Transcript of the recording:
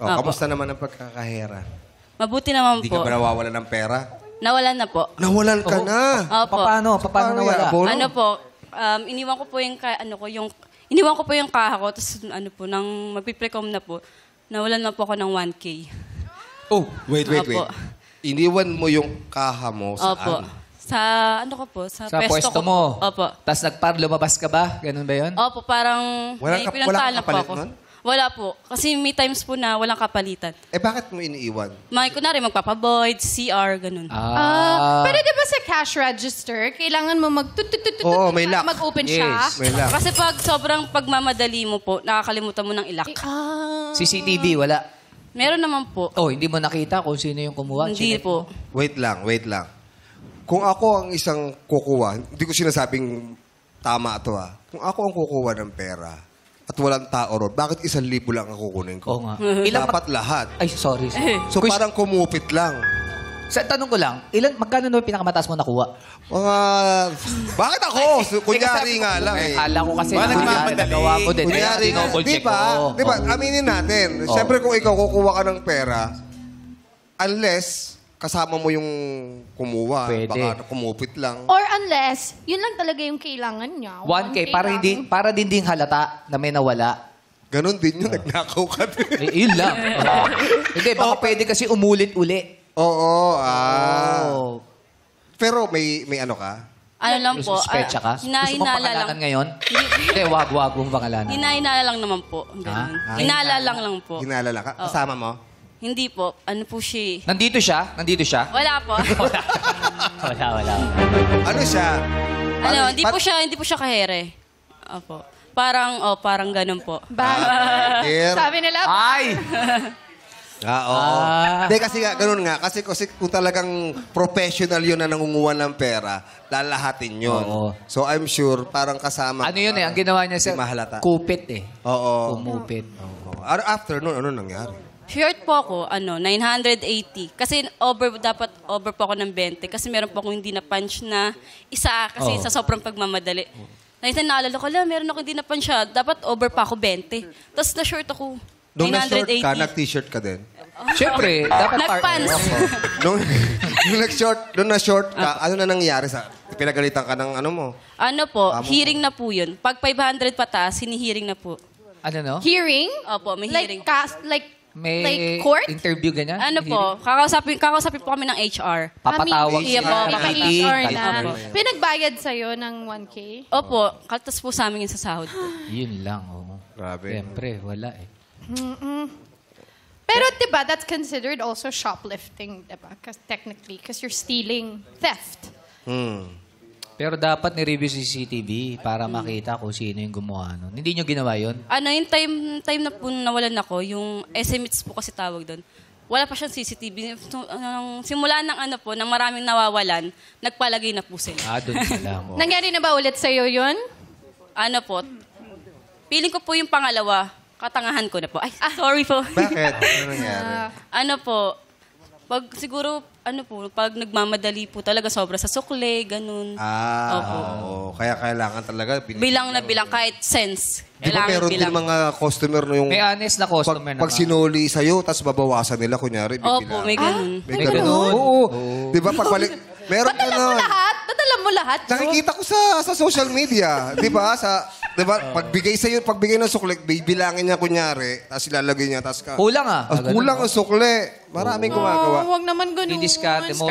Oh, kamusta naman ang pagkakahera? Mabuti naman Hindi po. ka ba nawawalan ng pera? Nawalan na po. Nawalan ka na. Opo. Paano nawala? Abono? Ano po, iniwan ko po yung kaha ko, tapos nang magpiprecom na po, nawalan na po ako ng 1K. Oh, wait. Opo. Iniwan mo yung kaha mo Opo. saan? Sa Sa pwesto ko. mo. Opo. Tapos lumabas ka ba? Ganun ba yun? Opo, parang Walang may pinuntahan na po kapalit ako. nun? Wala po. Kasi may times po na walang kapalitan. Eh, bakit mo iniiwan? Kunwari, magpapavoid, CR, ganun. Pero di ba sa cash register, kailangan mo Oo, may lock. mag-open siya? Yes. May lang. Kasi pag sobrang pagmamadali mo po, nakakalimutan mo ng ilak. CCTV, wala. Meron naman po. Oh, hindi mo nakita kung sino yung kumuha? Hindi Chinek po. mo? Wait lang. Kung ako ang isang kukuha, hindi ko sinasabing tama ito Kung ako ang kukuha ng pera at walang tao ron, bakit 1,000 lang ang kukunin ko? Oo nga. Dapat lahat. Ay, sorry. So parang kumupit lang. Sa tanong ko lang, magkano na yung pinakamataas mo nakuha? Bakit ako? Kunyari nga lang eh. Akala ko kasi Wala nagmamadali. nagawa mo din. Kunyari nga. Di ba? Di ba? Aminin natin. Siyempre kung ikaw kukuha ka ng pera, unless kasama mo yung kumuha, Pwede. baka kumupit lang. Or unless, yun lang talaga yung kailangan niya. 1K, para hindi halata na may nawala. Ganon din yun, nagnakaw ka din. Yun lang. Hindi, baka pwede kasi umulit-uli. Oo, Oh. Pero may ano ka? Ano lang po. Suspecha ka? Gusto mong Hinahinala pangalanan lang. ngayon? Hindi, wag mong pangalanan. Hinahinala lang naman po. Ganun. Hinala lang po. Hinala lang ka? Kasama mo? Hindi po. Ano po siya eh. Nandito siya? Wala po. Wala. Ano siya? Hindi po siya kahere. Opo. Parang ganun po. Dear. Sabi nila, Ay! Oo. Hindi, kasi nga, ganun nga. Kasi kung talagang professional yun na nangunguha ng pera, lalahatin yun. Oo. So, I'm sure, parang kasama. Ano yun ang ginawa niya sa Hindi mahalata. kupit Oo. Kumupit. After nun, ano nangyari? Short po ako, 980. Kasi dapat over po ako ng 20. Kasi meron po akong hindi na-punch na isa. Kasi sa sobrang pagmamadali. Naalala ko lang, meron ako hindi na-punch siya. Dapat over pa ako 20. Tapos na-short ako. Nung na-short 980. ka, nag-t-shirt ka din? Siyempre, dapat Nag-pants. nung na-short ka, ano na nangyari sa... Pinagalitan ka ng ano mo? Ano po, hearing na po yun. Pag 500 pataas, hinihearing na po. Ano no? hearing? Opo, may hearing. May Like court? interview ganyan? Ano po, kakausapin po kami ng HR. Papatawag Iya po, HR papatawag. na. Opo. Pinagbayad sa'yo ng 1K? Opo, kaltas po sa amin yung sa sahod po. Yun lang, oo. Grabe. Siyempre, wala eh. Pero diba, that's considered also shoplifting, diba? Because you're stealing theft. Pero dapat ni-review si CCTV para makita kung sino yung gumawa nun. Hindi nyo ginawa yun? Yung time na po nawalan ako, yung SMH po kasi tawag doon. Wala pa siyang CCTV. So, simula ng maraming nawawalan, nagpalagay na po sila. Doon pa lang. Oh. Nangyari na ba ulit sa'yo yun? Ano po, feeling ko po yung pangalawa, katangahan ko na po. Ay, sorry po. Bakit? Ano nangyari? Ano po, pag nagmamadali po talaga, sobra sa sukle, ganun. Oo. Kaya kailangan talaga... Bilang na bilang, kahit sense. Di ba meron din mga customer na yung... May honest na customer Pag naman. sinuli sa'yo, tapos babawasan nila, kunyari, Opo, may ganun. May ganun? Oo. Di ba pagbalik... Meron Ba't alam mo ganun. lahat? Ba't alam mo lahat? Nakikita ko sa social media. Di ba? Di ba? Pagbigay ng sukle, bibilangin niya, kunyari, tapos ilalagay niya, tapos ka... Kulang Kulang ang sukle. Maraming gumagawa. Huwag naman ganun. I-discard mo.